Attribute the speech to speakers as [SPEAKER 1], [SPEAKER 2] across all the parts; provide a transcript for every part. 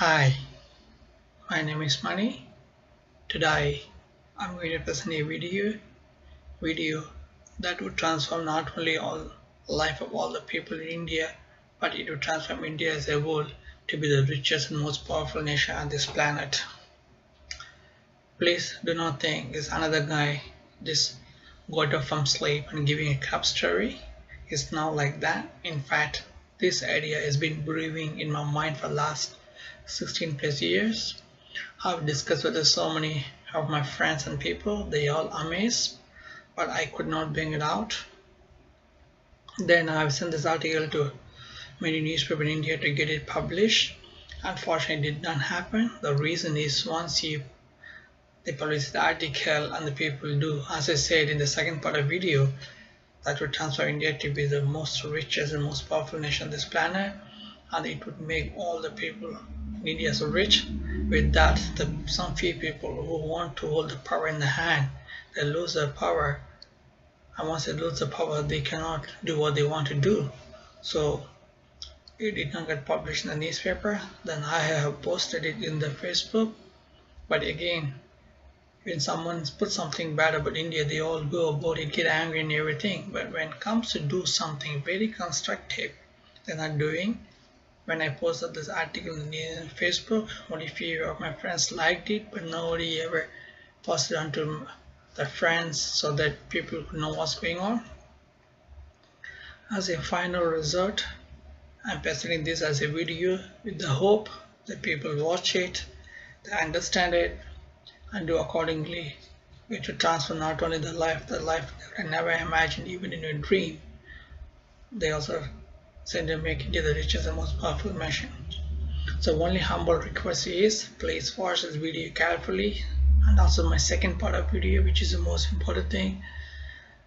[SPEAKER 1] Hi, my name is Mani. Today I'm going to present a video that would transform not only all life of all the people in India, but it would transform India as a whole to be the richest and most powerful nation on this planet. Please do not think it's another guy just got up from sleep and giving a crap story. It's not like that. In fact, this idea has been brewing in my mind for the last 16 plus years. I've discussed with so many of my friends and people, they all amazed, but I could not bring it out. Then I've sent this article to many newspapers in India to get it published. Unfortunately, it did not happen. The reason is once they publish the article and the people do, as I said in the second part of the video, that would transform India to be the most richest and most powerful nation on this planet, and it would make all the people in India so rich. With that, some few people who want to hold the power in the hand, they lose their power, and once they lose the power, they cannot do what they want to do. So it did not get published in the newspaper. Then I have posted it in the Facebook. But again, when someone puts something bad about India, they all go about it, get angry and everything. But when it comes to do something very constructive, they're not doing. When I posted this article in Facebook, only few of my friends liked it, but nobody ever posted it onto their friends so that people could know what's going on. As a final result, I'm presenting this as a video with the hope that people watch it, they understand it, and do accordingly, which will transform not only the life that I never imagined even in a dream. They also said to make India the richest and most powerful nation. So only humble request is please watch this video carefully, and also my second part of video, which is the most important thing.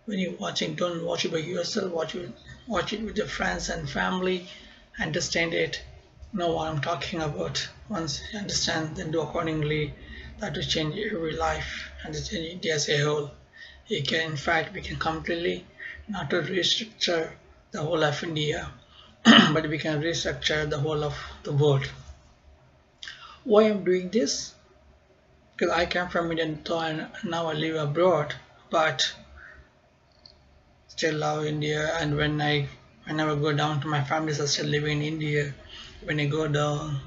[SPEAKER 1] When you're watching, don't watch it by yourself, watch it with your friends and family, understand it, know what I'm talking about. Once you understand, then do accordingly. That will change every life and change India as a whole. We can completely not to restructure the whole of India, but we can restructure the whole of the world. Why I'm doing this? Because I came from India and now I live abroad, but still love India. And whenever I go down to my families are still living in India, when I go down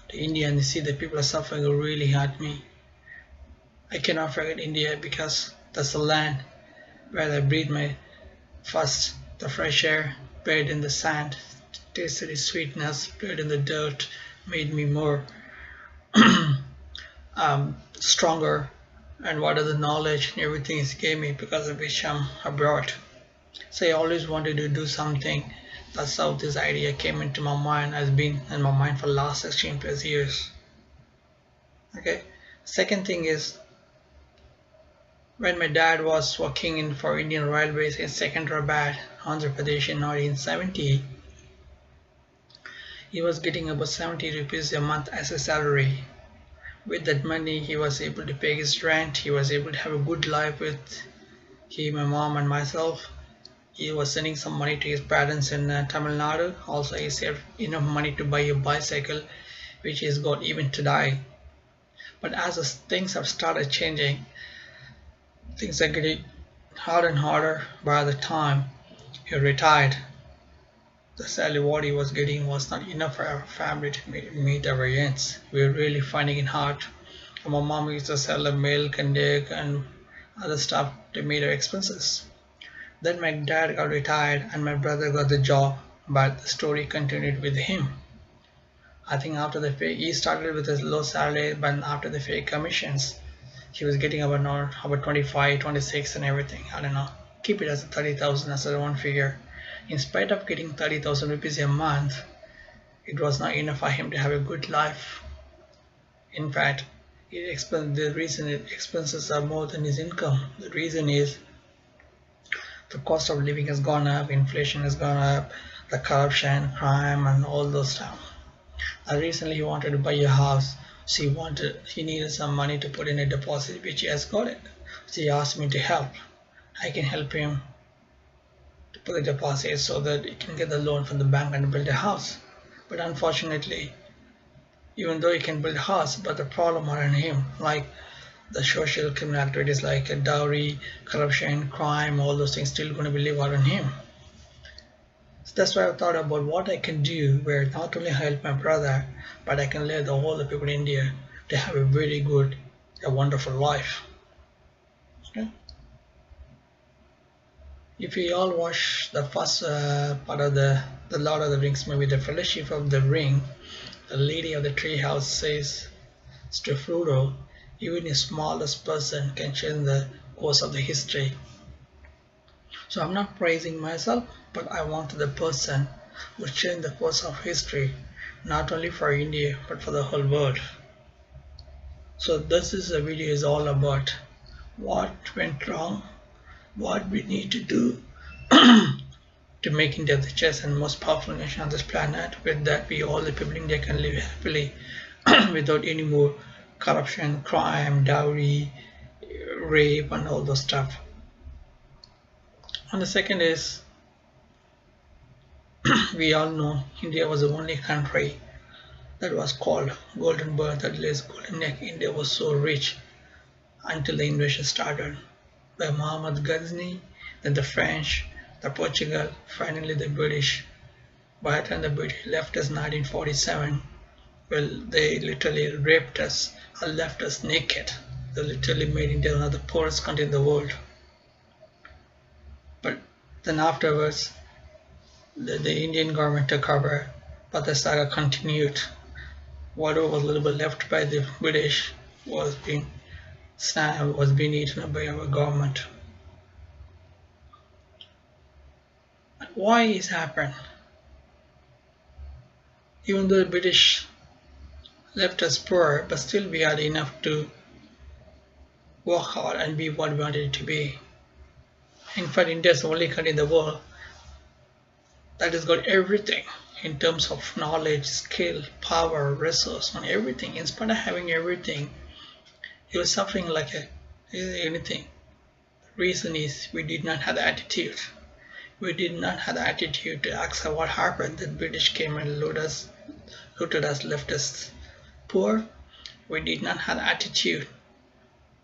[SPEAKER 1] to India and see the people are suffering, it really hurt me. I cannot forget India because that's the land where I breathe my first the fresh air, bathed in the sand, tasted its sweetness, played in the dirt, made me more stronger, and what are the knowledge and everything is gave me because of which I'm abroad. So I always wanted to do something. That's how this idea came into my mind, has been in my mind for the last 16 plus years. Okay. Second thing is, when my dad was working for Indian Railways in Secunderabad, Andhra Pradesh in 1970, he was getting about 70 rupees a month as a salary. With that money, he was able to pay his rent, he was able to have a good life with my mom and myself. He was sending some money to his parents in Tamil Nadu. Also, he saved enough money to buy a bicycle, which he's got even today. But as things have started changing, things are getting harder and harder. By the time he retired, the salary what he was getting was not enough for our family to meet our ends. We were really finding it hard. My mom used to sell milk and egg and other stuff to meet our expenses. Then my dad got retired and my brother got the job, but the story continued with him. I think after the pay, he started with his low salary, but after the fake commissions, he was getting about 25, 26 and everything. I don't know. Keep it as a 30,000 as a one figure. In spite of getting 30,000 rupees a month, it was not enough for him to have a good life. In fact, the reason expenses are more than his income. The reason is the cost of living has gone up, inflation has gone up, the corruption, crime, and all those stuff. Recently, he wanted to buy a house. So he needed some money to put in a deposit, which he has got it. So he asked me to help. I can help him to put the deposit so that he can get the loan from the bank and build a house. But unfortunately, even though he can build house, but the problem are in him, like the social criminal activities like dowry, corruption, crime, all those things still going to be live out on him. So that's why I thought about what I can do where not only help my brother, but I can let all the people in India to have a very good, a wonderful life. Okay? If we all watch the first part of the Lord of the Rings movie, The Fellowship of the Ring, the lady of the treehouse says to Frodo, even the smallest person can change the course of the history. So I'm not praising myself, but I want the person who changed the course of history, not only for India, but for the whole world. So this is the video is all about what went wrong, what we need to do to make India the richest and most powerful nation on this planet. With that, we all the people in India can live happily without any more corruption, crime, dowry, rape, and all those stuff. And the second is, we all know India was the only country that was called Golden Bird, that is Golden Neck. India was so rich until the invasion started by Muhammad Ghazni, then the French, the Portugal, finally the British. By the time the British left us in 1947, well, they literally raped us or left us naked. They literally made India one of the poorest country in the world. But then afterwards, the Indian government took over, but the saga continued. Whatever was a little bit left by the British was being eaten up by our government. Why is happened? Even though the British left us poor, but still we had enough to work hard and be what we wanted it to be. In fact, India is the only country in the world that has got everything in terms of knowledge, skill, power, resource, and everything. In spite of having everything, he was suffering like anything. The reason is we did not have the attitude. We did not have the attitude to accept what happened. The British came and looted us, left us poor. We did not have the attitude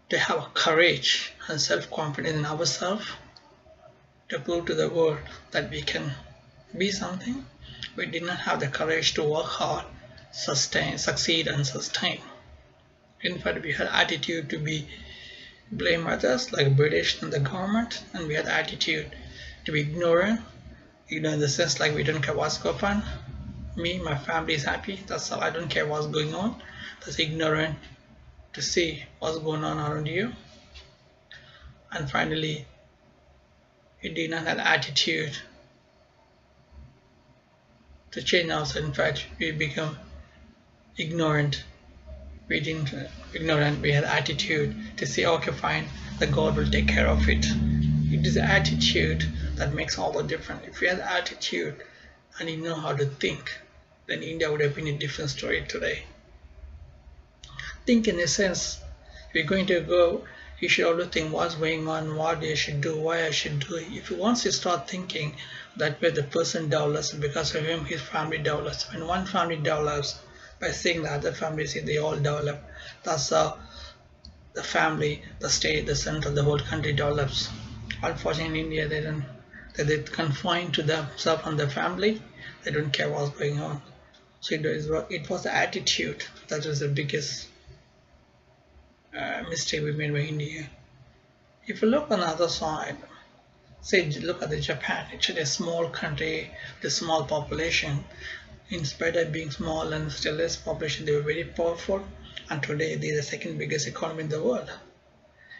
[SPEAKER 1] to have courage and self-confidence in ourselves to prove to the world that we can be something. We did not have the courage to work hard, succeed and sustain. In fact, we had attitude to blame others like British and the government, and we had attitude to be ignorant in the sense like we don't care what's going on. Me, my family is happy, that's all. I don't care what's going on. That's ignorant to see what's going on around you. And finally, we did not have attitude to change ourselves. In fact, we become ignorant. We had attitude to say, okay, fine, the God will take care of it. It is the attitude that makes all the difference. If you had attitude and you know how to think, then India would have been a different story today. Think in a sense, if you're going to go, you should always think what's going on, what you should do, why I should do it. If you once you start thinking that way, the person develops, because of him, his family develops. When one family develops, by seeing the other families, they all develop. That's how the family, the state, the center, the whole country develops. Unfortunately, in India, they're confined to themselves and their family. They don't care what's going on. So it was the attitude that was the biggest mistake we made by India. If you look on the other side, say look at the Japan. It's a small country with a small population. In spite of being small and still less population, they were very powerful, and today they are the second biggest economy in the world.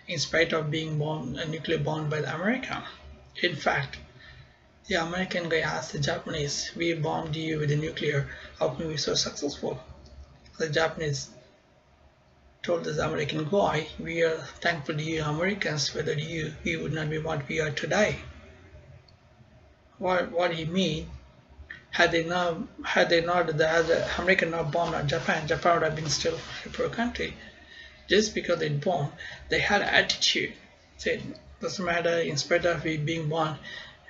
[SPEAKER 1] In spite of being nuclear bombed by America. In fact, the American guy asked the Japanese, we bombed you with the nuclear, how come we so successful? The Japanese told this American guy, we are thankful to you Americans, without you, we would not be what we are today. What do you mean? Had the American not bombed Japan, Japan would have been still a poor country. Just because they bombed, they had attitude. Said, doesn't matter, in spite of we being bombed,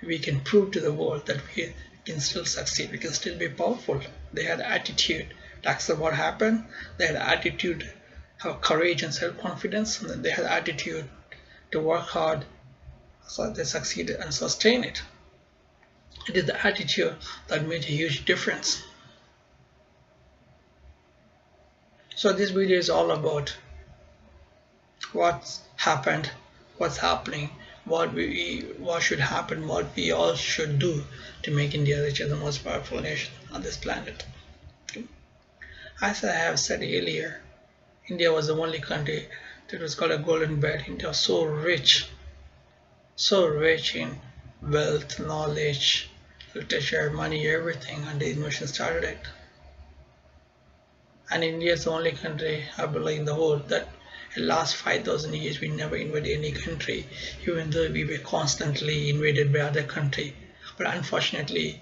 [SPEAKER 1] we can prove to the world that we can still succeed, we can still be powerful. They had attitude to accept what happened. They had attitude, have courage and self-confidence, and they had attitude to work hard so they succeed and sustain it. It is the attitude that made a huge difference. So this video is all about what's happened, what's happening, what should happen, what we all should do to make India rich as the most powerful nation on this planet. Okay. As I have said earlier, India was the only country that was called a golden bed. India was so rich in wealth, knowledge, literature, money, everything, and the invention started it. And India is the only country, I believe, in the world that in the last 5,000 years we never invaded any country, even though we were constantly invaded by other country. But unfortunately,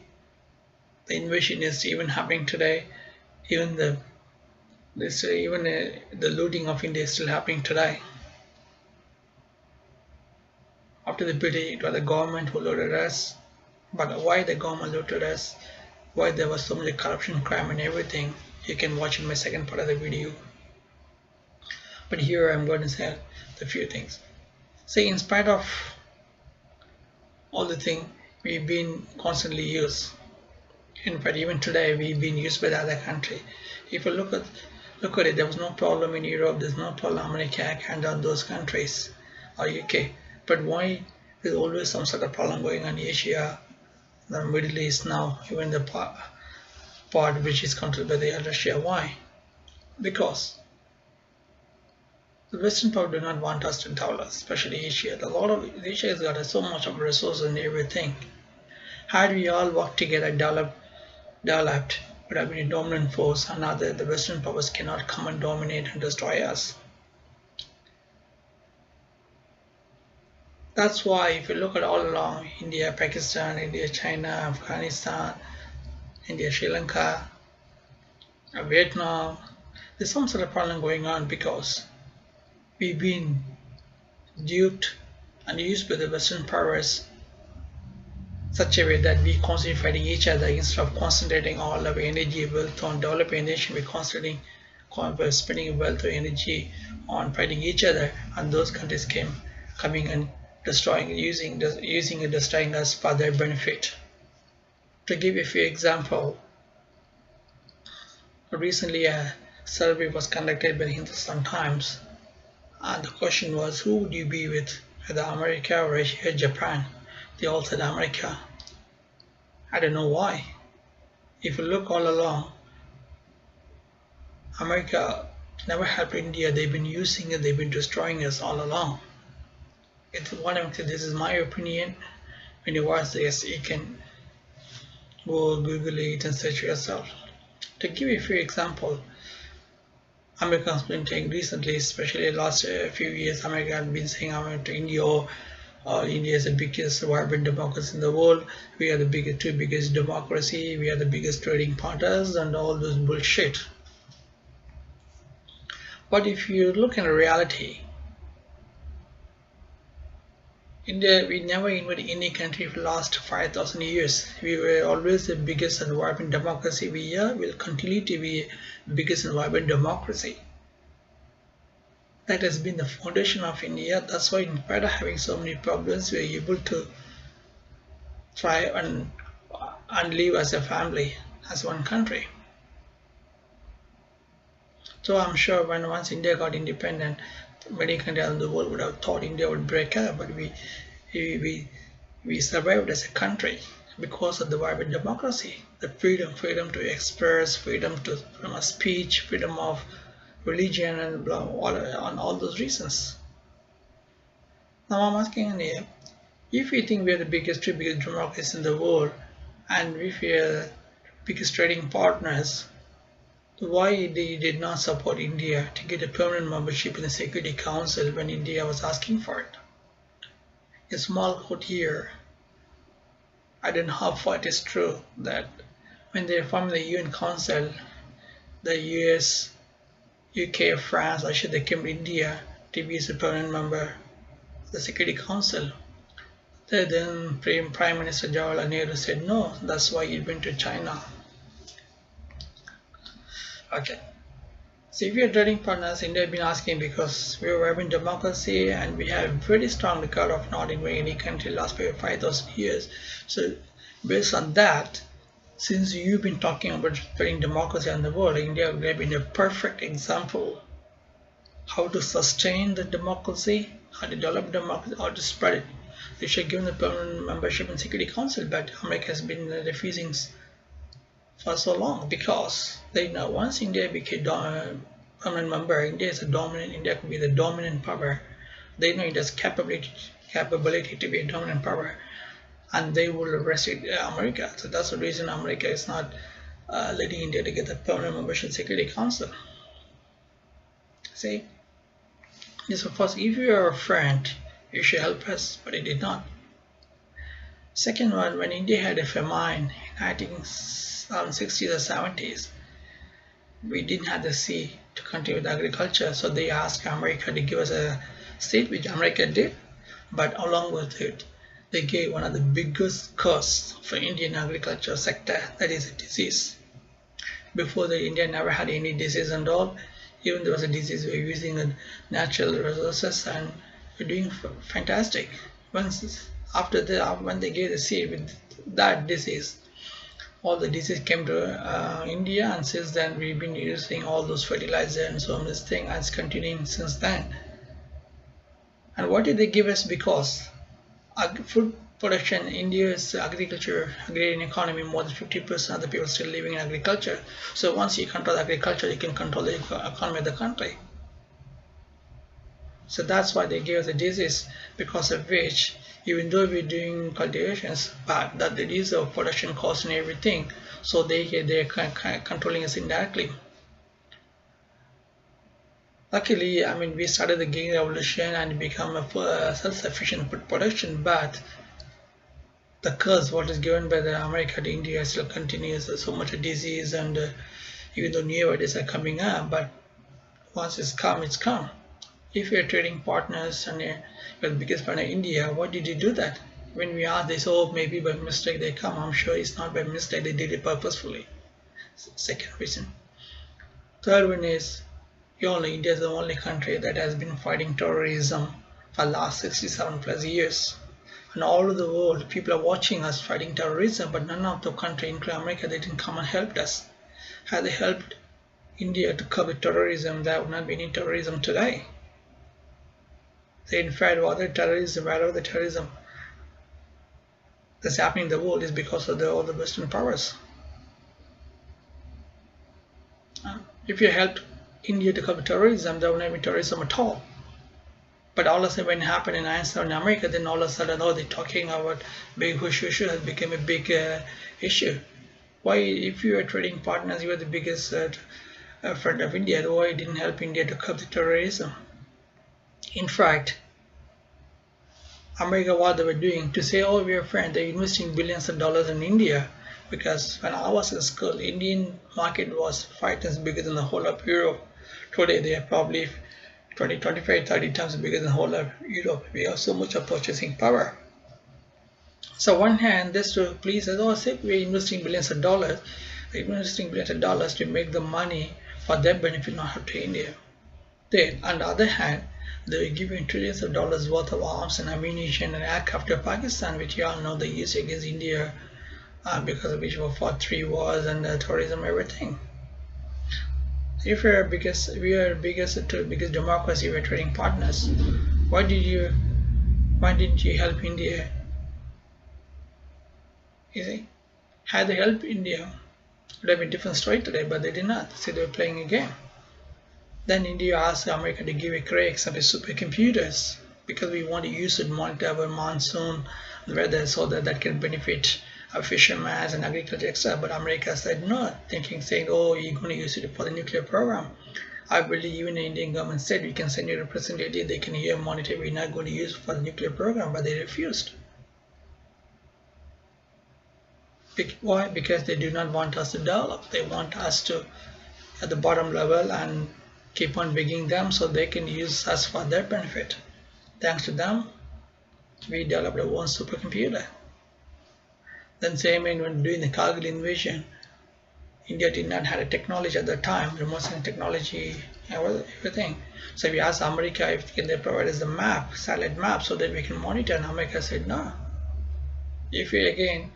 [SPEAKER 1] the invasion is even happening today. Even the looting of India is still happening today. After the British, it was the government who looted us. But why the government looted us? Why there was so much corruption, crime, and everything? You can watch in my second part of the video. But here I'm going to say a few things. See, in spite of all the things we've been constantly used. In fact, even today we've been used by the other country. If you look at it, there was no problem in Europe. There's no problem in America, Canada, those countries, or UK. But why there's always some sort of problem going on in Asia, the Middle East now, even the part which is controlled by the Russia? Why? Because the Western power do not want us to develop, especially Asia. A lot of Asia has got so much of resources and everything. Had we all worked together, developed, would have been a dominant force, and now the Western powers cannot come and dominate and destroy us. That's why if you look at all along, India, Pakistan, India, China, Afghanistan, India, Sri Lanka, Vietnam, there's some sort of problem going on because we've been duped and used by the Western powers such a way that we constantly fighting each other instead of concentrating all our energy, wealth on developing a nation. We're constantly spending wealth or energy on fighting each other, and those countries coming and destroying, using and destroying us for their benefit. To give you a few examples, recently a survey was conducted by the Hindustan Times, and the question was, who would you be with, either America, Russia, Japan? They all said America. I don't know why. If you look all along, America never helped India. They've been using it, they've been destroying us all along. It's what I'm saying. This is my opinion. When you watch this, you can go Google it and search yourself. To give you a few examples, America has been saying recently, especially the last few years, America has been saying to India, India is the biggest vibrant democracy in the world. We are the two biggest democracy. We are the biggest trading partners, and all those bullshit. But if you look in reality, India, we never invaded any country for the last 5,000 years. We were always the biggest and vibrant democracy. We will continue to be the biggest and vibrant democracy. That has been the foundation of India. That's why, in spite of having so many problems, we are able to thrive and live as a family, as one country. So I'm sure once India got independent, many countries in the world would have thought India would break up, but we survived as a country because of the vibrant democracy, the freedom to express, freedom of speech, freedom of religion, and on all those reasons. Now I'm asking you, if you think we are the two biggest democracies in the world, and if we are the biggest trading partners, why they did not support India to get a permanent membership in the Security Council when India was asking for it? A small quote here. I don't know how far it is true that when they formed the UN Council, the US, UK, France, Russia, they came to India to be a permanent member of the Security Council. Then Prime Minister Jawaharlal Nehru said no, that's why he went to China. Okay. So if you're trading partners, India have been asking because we were having democracy and we have a very strong record of not invading any country last 5,000 years. So based on that, since you've been talking about spreading democracy in the world, India would have been a perfect example how to sustain the democracy, how to develop democracy, how to spread it. They should give them the permanent membership in Security Council, but America has been refusing for so long because they know once India became a permanent member, India is a dominant. India could be the dominant power. They know it has capability to be a dominant power, and they will restrict America. So that's the reason America is not letting India to get the permanent membership in Security Council. See, yes, of course, if you are a friend, you should help us, but it did not. Second one, when India had a famine in 1960s or 70s, we didn't have the sea to continue with agriculture, so they asked America to give us a seed, which America did, but along with it, they gave one of the biggest costs for Indian agriculture sector, that is a disease. Before that, India never had any disease and all. Even there was a disease, we were using the natural resources and we're doing fantastic. Once after that, when they gave the seed with that disease, all the disease came to India, and since then we've been using all those fertilizer and so on this thing, and it's continuing since then. And what did they give us? Because food production, India's agriculture, agrarian economy, more than 50% of the people still living in agriculture. So once you control agriculture, you can control the economy of the country. So that's why they gave us a disease, because of which, even though we're doing cultivations, but that reduce the production cost and everything, so they're controlling us indirectly. Luckily, I mean, we started the green revolution and become a self-sufficient food production, but the curse what is given by the America to India still continues. There's so much disease, and even though new ideas are coming up, but once it's come, it's come. If you're trading partners and you're the biggest partner India, why did you do that? When we ask, they say, oh, maybe by mistake they come. I'm sure it's not by mistake, they did it purposefully. Second reason. Third one is, you all know India is the only country that has been fighting terrorism for the last 67 plus years. And all over the world, people are watching us fighting terrorism, but none of the country, including America, they didn't come and helped us. Had they helped India to curb terrorism, there would not be any terrorism today. They in fact, whatever the terrorism that's happening in the world is because of all the Western powers. If you helped India to curb terrorism, there would not be terrorism at all. But all of a sudden, when it happened in 9/11 in America, then all of a sudden, oh, they're talking about big issue has become a big issue. Why, if you are trading partners, you are the biggest friend of India, why didn't help India to curb the terrorism? In fact, America, what they were doing to say, oh, we're friends, they're investing billions of dollars in India, because when I was in school, Indian market was 5 times bigger than the whole of Europe. Today, they are probably 20, 25, 30 times bigger than the whole of Europe. We have so much of purchasing power. So one hand, this to please us, oh, say we're investing billions of dollars, they're investing billions of dollars to make the money for their benefit, not to India. Then, on the other hand, they were giving trillions of dollars worth of arms and ammunition and aircraft to Pakistan, which you all know they used against India, because of which we fought 3 wars and terrorism, everything. If we are biggest democracy, we're trading partners. Why didn't you help India? You see, had they helped India, it would have been a different story today, but they did not. So they were playing a game. Then India asked America to give a Craig some supercomputers because we want to use it to monitor our monsoon, the weather, so that can benefit our fishermen and agriculture, etc. But America said no, saying, oh, you're going to use it for the nuclear program. I believe even the Indian government said we can send you a representative, they can hear monitor, we're not going to use it for the nuclear program, but they refused. Why? Because they do not want us to develop. They want us to at the bottom level and keep on begging them so they can use us for their benefit. Thanks to them, we developed our own supercomputer. Then same when doing the Kargil invasion, India did not have a technology at the time, remote sensing technology, everything. So we asked America if can they provide us the map, satellite map, so that we can monitor. And America said no. If we again,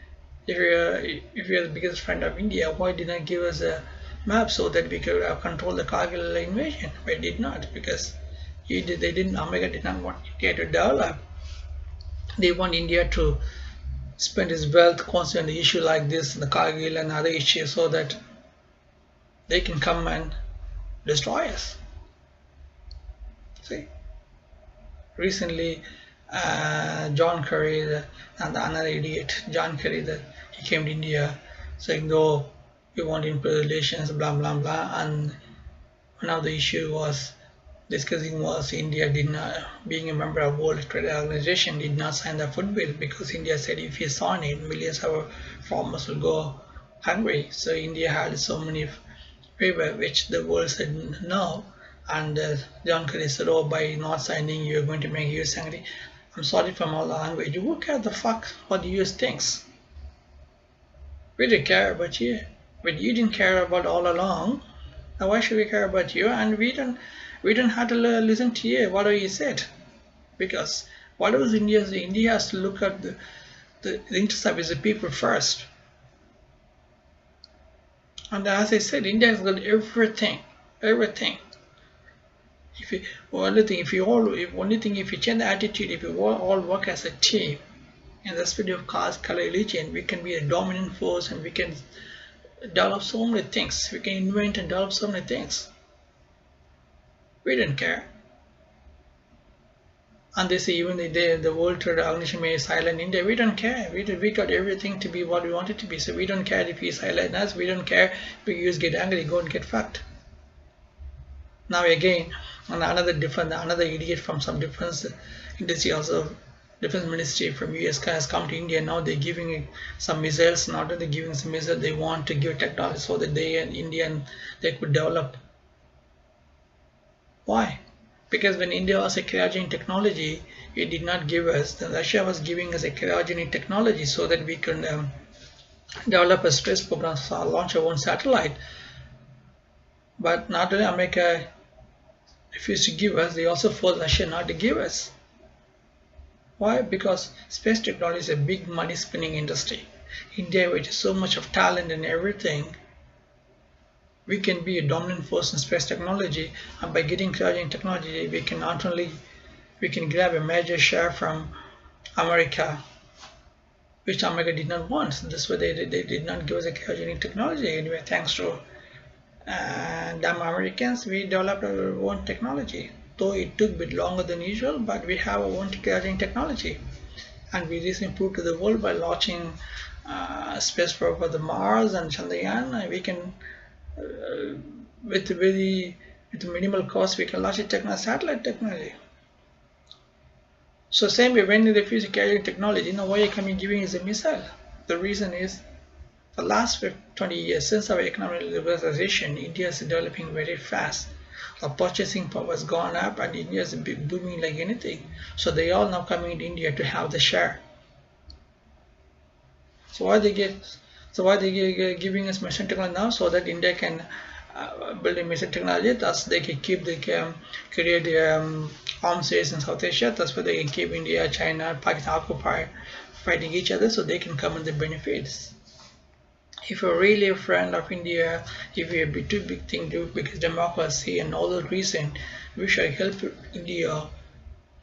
[SPEAKER 1] if you're the biggest friend of India, why did not give us a map so that we could control the Kargil invasion? We did not, because they didn't. America did not want India to develop. They want India to spend its wealth constantly on the issue like this, the Kargil and other issues, so that they can come and destroy us. See, recently John Kerry and another idiot, John Kerry, he came to India saying, "No, we want improved relations, blah blah blah." And one of the issue was discussing was India did not, being a member of World Trade Organization, did not sign the food bill, because India said if you sign it, millions of farmers will go hungry. So India had so many favor, which the world said no. And John Kerry said, "Oh, by not signing, you're going to make US angry." I'm sorry for my language. Who cares the fuck what the US thinks? We didn't care about you, but you didn't care about all along. Now why should we care about you? And we don't have to listen to you, whatever you said, because whatever India has to look at the interest of the people first. And as I said, India has got everything. If you change the attitude, if you all work as a team, in the spirit of caste, color, religion, we can be a dominant force, and we can develop so many things. We can invent and develop so many things. We didn't care. And they say even the World Trade Organization may silent India. We don't care. We got everything to be what we want it to be. So we don't care if you silent us. We don't care if you US get angry, go and get fucked. Now again, another idiot from some defense industry, also defense ministry from US has come to India. Now they're giving some missiles. Not only giving some missiles, they want to give technology so that they could develop. Why? Because when India was a cryogenic technology, it did not give us. Then Russia was giving us a cryogenic technology so that we can develop a space program, so launch our own satellite. But not only America refused to give us, they also forced Russia not to give us. Why? Because space technology is a big money spinning industry. India, with so much of talent and everything, we can be a dominant force in space technology, and by getting cryogenic technology, we can grab a major share from America, which America did not want. So this way they did not give us a cryogenic technology. Anyway, thanks to damn Americans, we developed our own technology. Though it took a bit longer than usual, but we have our own cryogenic technology, and we recently proved to the world by launching space probe for the Mars and Chandrayaan, and we can. With minimal cost, we can launch a satellite technology. So same way, when they refuse to carry technology, now why are you coming giving us a missile? The reason is, for the last 20 years, since our economic liberalization, India is developing very fast. Our purchasing power has gone up, and India is booming like anything. So they all now coming to India to have the share. So why they giving us missile technology now, so that India can build a missile technology, thus they can create the arms race in South Asia. That's why they can keep India, China, Pakistan occupied, fighting each other, so they can come in the benefits. If you're really a friend of India, if you have a too big thing to do because democracy and all the reason, we should help India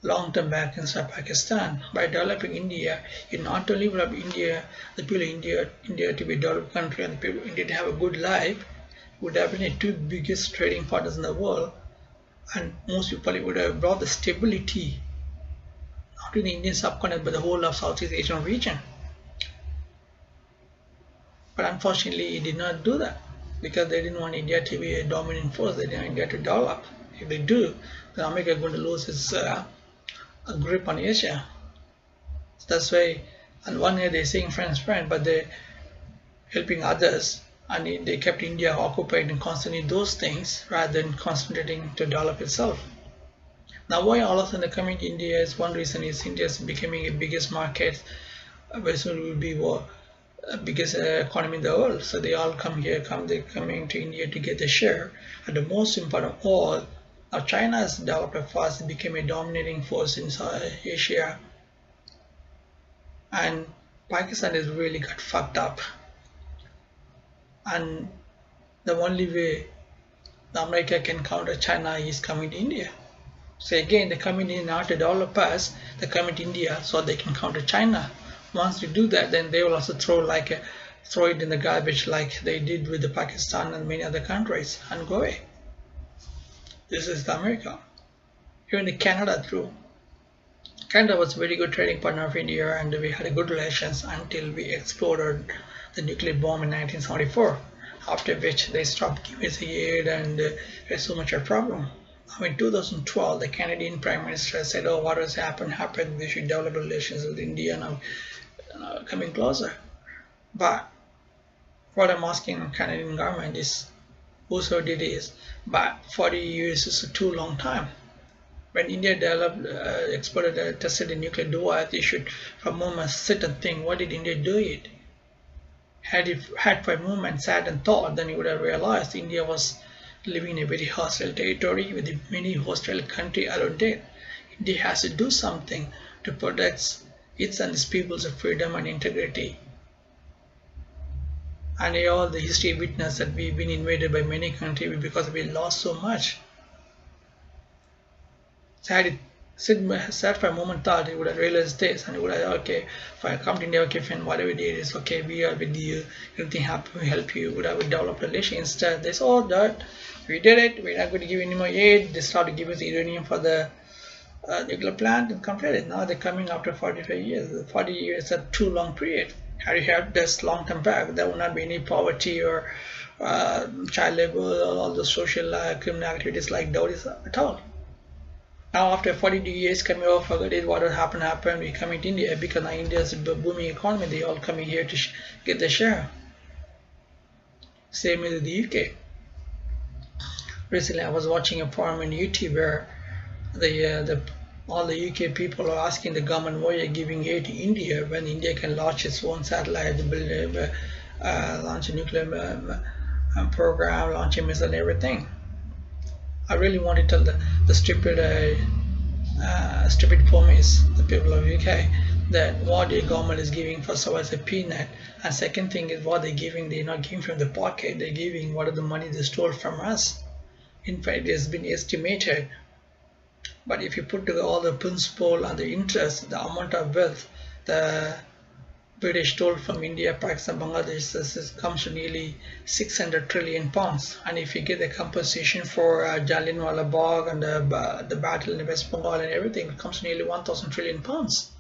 [SPEAKER 1] long-term back inside Pakistan. By developing India, you not only develop India, the people of India to be a developed country, and the people of India to have a good life, would have been the two biggest trading partners in the world, and most people would have brought the stability not to the Indian subcontinent but the whole of Southeast Asian region. But unfortunately, it did not do that, because they didn't want India to be a dominant force. They didn't want India to develop. If they do, then America is going to lose its a grip on Asia. So that's why on one hand they're saying friends, but they're helping others, and they kept India occupied in constantly those things rather than concentrating to develop itself. Now why all of a sudden coming to India is one reason is India is becoming a biggest market. Very soon will be biggest economy in the world. So they all come here, they're coming to India to get the share. And the most important of all, now China has developed fast, it became a dominating force in Asia, and Pakistan has really got fucked up. And the only way the America can counter China is coming to India. So again, they're coming in not to develop us, they're coming to India so they can counter China. Once they do that, then they will also throw it in the garbage like they did with the Pakistan and many other countries and go away. This is the America. Even in Canada too. Canada was a very good trading partner of India, and we had a good relations until we exploded the nuclear bomb in 1974. After which they stopped giving us aid, and there's so much a problem. Now in 2012, the Canadian Prime Minister said, "Oh, what has happened? We should develop relations with India now, coming closer." But what I'm asking the Canadian government is, whoso did is, but 40 years is a too long time. When India developed, exported, tested a nuclear device, they should for a moment sit and think, what did India do it? Had for a moment sat and thought, then you would have realized India was living in a very hostile territory with many hostile countries around it. India has to do something to protect its and its people's freedom and integrity. And all the history witness that we've been invaded by many countries because we lost so much. So had it sat for a moment, thought, he would have realized this, and he would have, okay, if I come to India, okay, fine, whatever it is, okay, we are with you, everything happen, we help you, would have developed a relation. Instead, they saw that we did it, we're not going to give any more aid. They started giving us uranium for the nuclear plant and completed. Now they're coming after 45 years. 40 years is a too long period. Had you had this long term back, there would not be any poverty or child labor or all the social criminal activities like dowries at all. Now after 42 years coming over, forget it, what happened, we coming to India because now India's booming economy, they all coming here to get their share. Same with the UK. Recently I was watching a forum on YouTube where all the UK people are asking the government why you're giving aid to India when India can launch its own satellite, build, launch a nuclear program, launch a missile and everything. I really want to tell the stupid ponies, the people of UK, that what the government is giving first of all is a peanut, and second thing is what they're giving, they're not giving from the pocket, they're giving what are the money they stole from us. In fact, it has been estimated, but if you put together all the principal and the interest, the amount of wealth the British stole from India, Pakistan, Bangladesh, this comes to nearly 600 trillion pounds. And if you get the compensation for Jallianwala Bagh and the battle in West Bengal and everything, it comes to nearly 1,000 trillion pounds.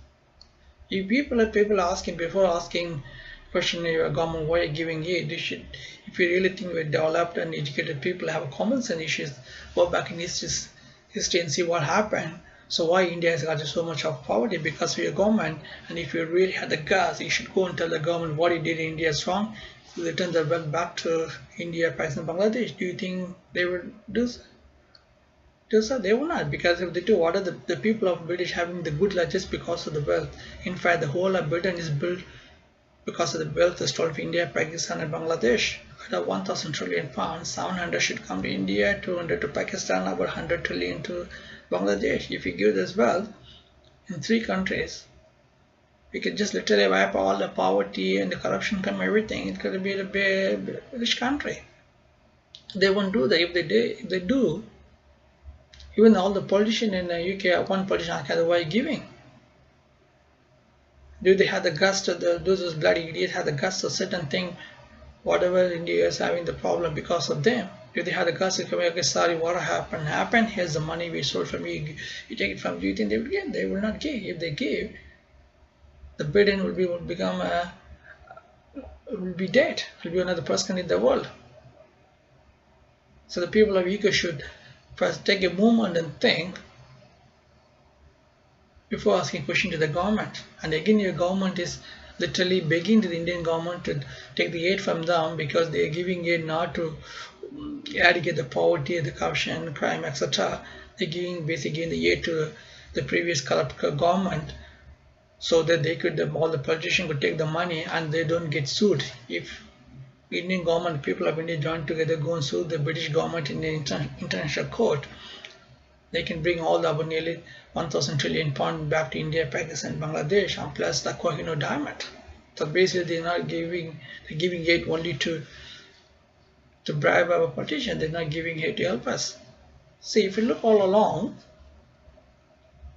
[SPEAKER 1] If people are asking, before asking question your government why you're giving aid, you should, if you really think we're developed and educated people have a common sense issues, go back in history and see what happened. So why India has got so much of poverty? Because of your government. And if you really had the guts, you should go and tell the government what it did in India is wrong. You return the wealth back to India, Pakistan, Bangladesh. Do you think they would do so? They will not, because if they do, what are the people of British having the good life just because of the wealth? In fact, the whole of Britain is built because of the wealth stolen from India, Pakistan and Bangladesh. Out of 1,000 trillion pounds, 700 should come to India, 200 to Pakistan, about 100 trillion to Bangladesh. If you give this wealth in 3 countries, we could just literally wipe all the poverty and the corruption from everything. It could be a rich country. They won't do that. If they do, even all the politicians in the UK, one politician asked, why giving? Do they have the guts to those bloody idiots have the guts to sit and think whatever India is having the problem because of them? Do they have the guts to come, okay, sorry, what happened, here's the money we sold from you, you take it from, do you think they will give? They will not give. If they give, the Britain will be dead, will be another person in the world. So the people of UK should first take a moment and think before asking a question to the government. And again, your government is literally begging to the Indian government to take the aid from them because they are giving aid not to eradicate the poverty, the corruption, crime, etc. They're giving basically the aid to the previous corrupt government so that they could, all the politicians could take the money and they don't get sued. If Indian government, people of India join together, go and sue the British government in the international court, they can bring all the about nearly 1,000 trillion pound back to India, Pakistan, Bangladesh, and plus the Kohinoor diamond. So basically, they're giving aid only to bribe our politicians. They're not giving aid to help us. See, if you look all along,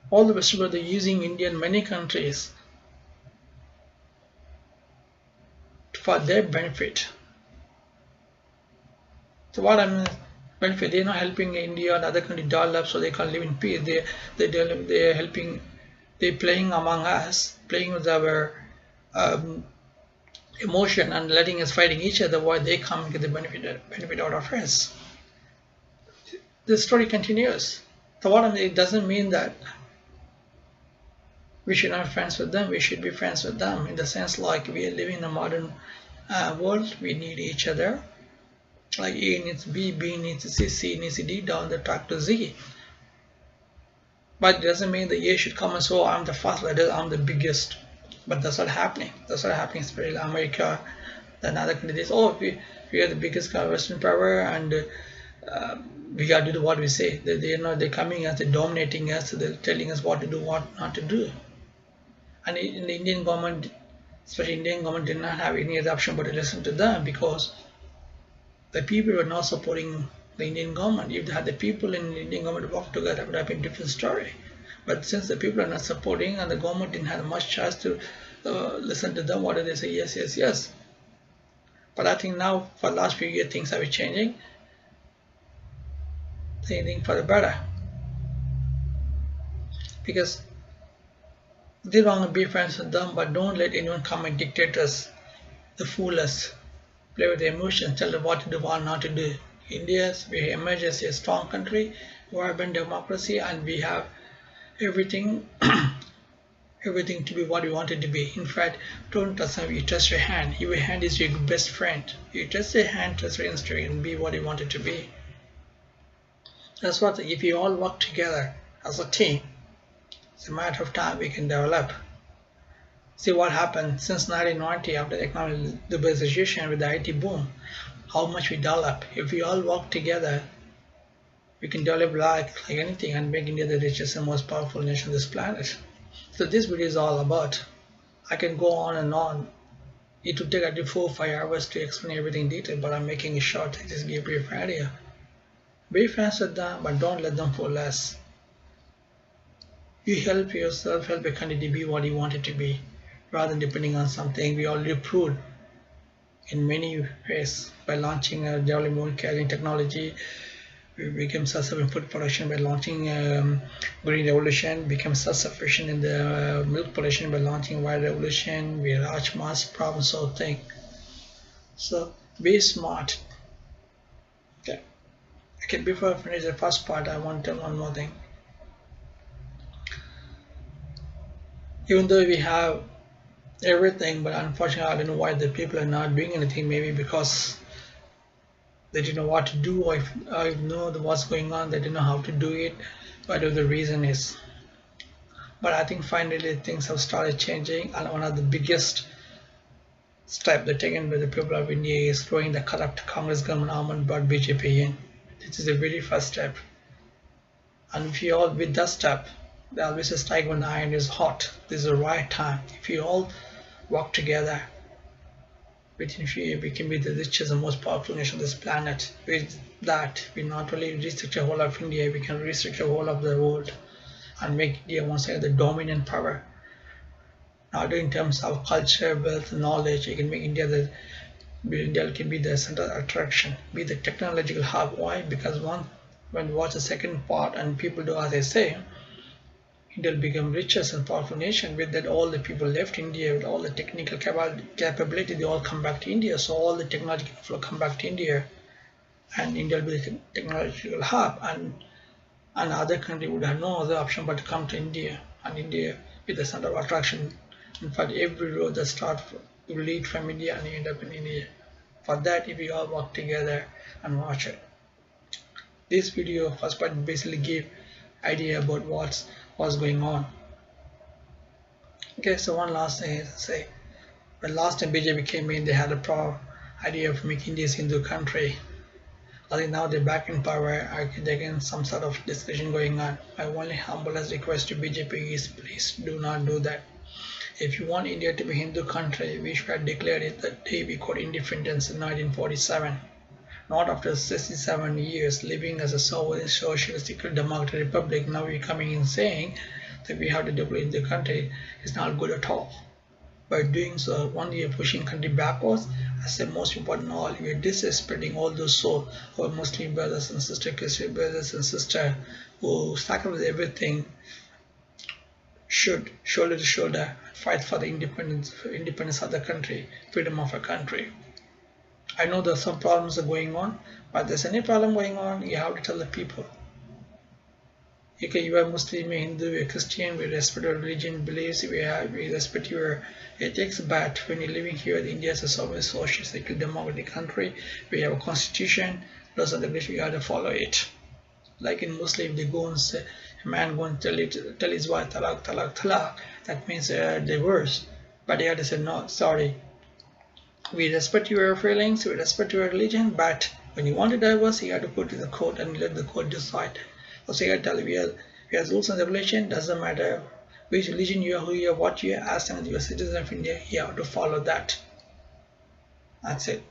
[SPEAKER 1] all the Western world are using India in many countries for their benefit. So what I mean, benefit, they're not helping India and other countries develop so they can live in peace. They're helping, they're playing among us, playing with our emotion and letting us fighting each other while they come and get the benefit out of us. This story continues. So what I mean, it doesn't mean that we should not be friends with them. We should be friends with them in the sense like we are living in a modern world. We need each other. Like A needs B, B needs C, C needs D, down the track to Z. But it doesn't mean that A should come and say, oh, I'm the first leader, I'm the biggest. But that's not happening. That's not happening, especially America, then other countries. Oh, we are the biggest Western power, and we got to do what we say. They're coming us, they're dominating us, they're telling us what to do, what not to do. And in the Indian government, especially Indian government, did not have any other option but to listen to them, because the people were not supporting the Indian government. If they had the people in the Indian government work together, it would have been a different story. But since the people are not supporting and the government didn't have much chance to listen to them, what do they say? Yes, yes, yes. But I think now for the last few years things have been changing. Changing for the better. Because they want to be friends with them, but don't let anyone come and dictate us, the fool us, play with the emotions, tell them what to do, what not to do. India, we emerge as a strong country, vibrant democracy, and we have everything everything to be what we want it to be. In fact, don't trust them, you trust your hand. Your hand is your best friend. You trust your hand, trust your instinct, and be what you want it to be. That's what, if you all work together as a team, it's a matter of time we can develop. See what happened since 1990 after the economic liberalization with the IT boom, how much we develop. If we all work together, we can develop like anything and make India the richest and most powerful nation on this planet. So this video is all about. I can go on and on. It would take at least 4 or 5 hours to explain everything in detail, but I'm making it short. I just give a brief idea. Be friends with them, but don't let them fool us. You help yourself, help your country to be what you want it to be, rather than depending on something. We already proved in many ways by launching a developing more carrying technology. We became self-sufficient in food production by launching green revolution, became self-sufficient in the milk production by launching white revolution. We large mass problem solving. So be smart. Okay. Okay, before I finish the first part, I want to tell one more thing. Even though we have everything, but unfortunately I don't know why the people are not doing anything. Maybe because they didn't know what to do, or if I know what's going on, they didn't know how to do it, whatever the reason is. But I think finally things have started changing, and one of the biggest steps that taken by the people of India is throwing the corrupt Congress government arm and brought BJP in. This is the very first step. And if you all with that step, they always say strike when the iron is hot. This is the right time. If you all work together, within a few years we can be the richest and most powerful nation on this planet. With that, we not only restrict the whole of India, we can restrict the whole of the world and make India once again the dominant power. Not in terms of culture, wealth, knowledge, you can make India India can be the center of attraction, be the technological hub. Why? Because when you watch the second part and people do as they say, India will become richest and powerful nation. With that, all the people left India with all the technical capability, they all come back to India. So all the technological flow come back to India, and India will be the technological hub, and other country would have no other option but to come to India, and India be the center of attraction. In fact, every road that starts will lead from India and end up in India. For that, if we all work together and watch it. This video first part basically gave idea about what's going on. Okay, so one last thing is to say, when last time BJP came in, they had a idea of making this Hindu country. I think now they're back in power. Again, some sort of discussion going on. My only humblest request to BJP is please do not do that. If you want India to be a Hindu country, we should have declared it the day we got independence in 1947. Not after 67 years living as a sovereign socialist democratic republic. Now we're coming in saying that we have to develop the country. It's not good at all. By doing so, only you're pushing country backwards. I said most important of all, we are disrespecting all those souls, our Muslim brothers and sisters, Christian brothers and sisters who sacrifice everything, should shoulder to shoulder fight for the independence of the country, freedom of a country. I know there's some problems are going on, but if there's any problem going on, you have to tell the people. Okay, you are Muslim, you are Hindu, you are Christian, we respect your religion, beliefs, we respect your ethics, but when you're living here, India is a sovereign, socialist, democratic country, we have a constitution, those are the beliefs, we have to follow it. Like in Muslim, they go and say, a man go and tell his wife, talak, talak, talak, that means divorce, but they have to say, no, sorry, we respect your feelings, we respect your religion, but when you want to divorce, you have to go to the court and let the court decide. So you tell we have rules and regulation, doesn't matter which religion you are, who you are, what you are, as long as you are a citizen of India, you have to follow that. That's it.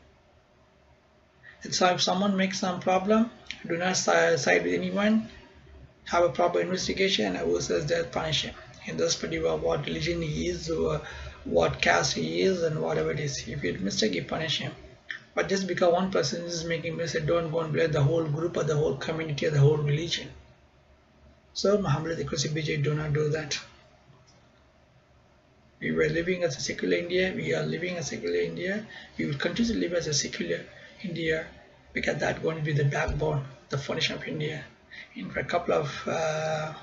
[SPEAKER 1] And so if someone makes some problem, do not side with anyone, have a proper investigation, and who says that punish him. In this particular what religion he is, or what caste he is, and whatever it is. If you mistake, you punish him. But just because one person is making mistake, don't go and blame the whole group or the whole community or the whole religion. So Muhammad BJ, do not do that. We were living as a secular India, we are living as a secular India, we will continue to live as a secular India because that's going to be the backbone, the foundation of India. In fact, a couple of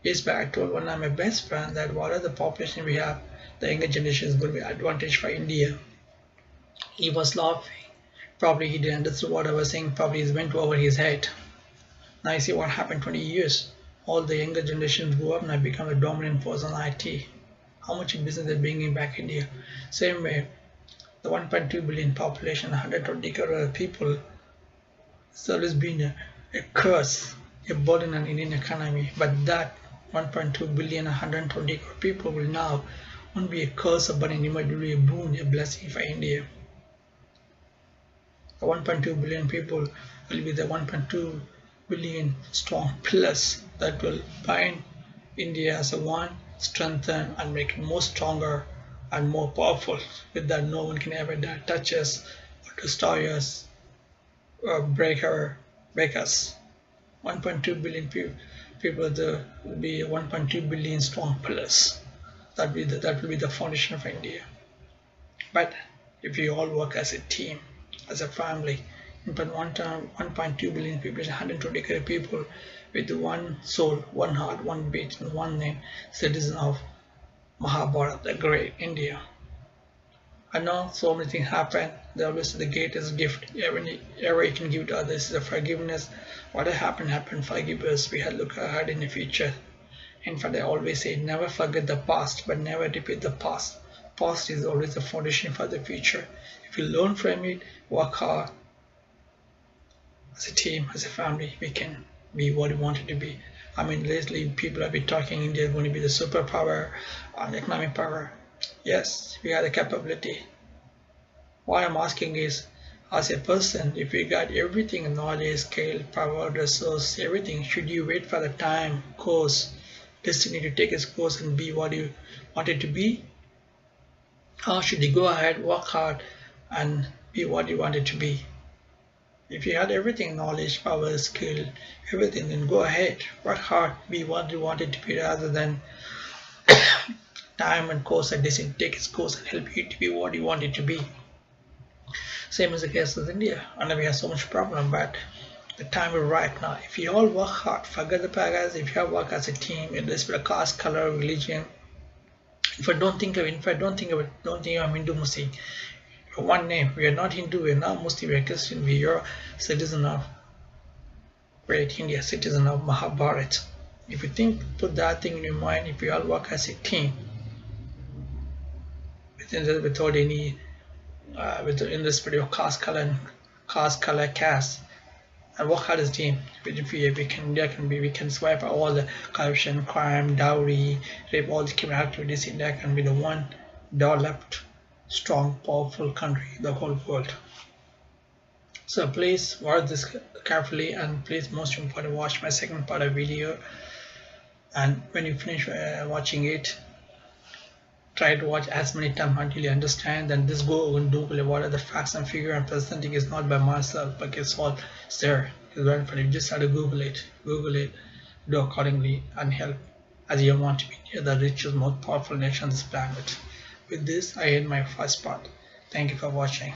[SPEAKER 1] years back, I told one of my best friends that whatever the population we have, the younger generation is going to be an advantage for India. He was laughing. Probably he didn't understand what I was saying, probably it went over his head. Now you see what happened 20 years. All the younger generations grew up and have become a dominant force on IT. How much business they're bringing back India. Same way, the 1.2 billion population, 120 crore people, it's always been a curse, a burden on Indian economy. But that 1.2 billion, 120 crore people will now won't be a curse, but it might be a boon, a blessing for India. The 1.2 billion people will be the 1.2 billion strong plus that will bind India as a one, strengthen and make it more stronger and more powerful. With that, no one can ever touch us or destroy us or break us. 1.2 billion people will be 1.2 billion strong plus. That will be the foundation of India. But if we all work as a team, as a family, but 1.2 billion people, 120 crore people with one soul, one heart, one beat, and one name, citizen of Mahabharata, the great India. I know so many things happen. They always say the greatest gift ever you can give to others is the forgiveness. Whatever happened, forgive us. We have to look ahead in the future. In fact, I always say never forget the past, but never repeat the past. Past is always the foundation for the future. If you learn from it, work hard, as a team, as a family, we can be what we wanted to be. I mean, lately people have been talking India is going to be the superpower and economic power. Yes, we have the capability. What I'm asking is, as a person, if you got everything, knowledge, skill, power, resource, everything, should you wait for the time, course, destiny to take its course and be what you wanted to be? Or should you go ahead, work hard, and be what you wanted to be? If you had everything, knowledge, power, skill, everything, then go ahead, work hard, be what you wanted to be, rather than time and course and destiny take its course and help you to be what you wanted to be. Same as the case with India. I know we have so much problem, but the time is right now. If you all work hard, forget the paragraphs, if you all work as a team, it with a caste, color, religion. If I don't think of it, don't think I'm Hindu Muslim. One name, we are not Hindu, we are not Muslim, we are Christian, we are citizen of great India, citizen of Mahabharata. If you put that thing in your mind, if you all work as a team, without any in this video caste color caste and work hard as team. We can swipe out all the corruption, crime, dowry, rape, all the criminal activities. India can be the one developed, strong, powerful country, the whole world. So please watch this carefully, and please, most important, watch my second part of video. And when you finish watching it, try to watch as many times until you understand. Then just go and Google what are the facts and figure I'm presenting is not by myself, but it's all there. It's very funny. You just have to Google it, do accordingly, and help as you want to be near the richest, most powerful nation on this planet. With this, I end my first part. Thank you for watching.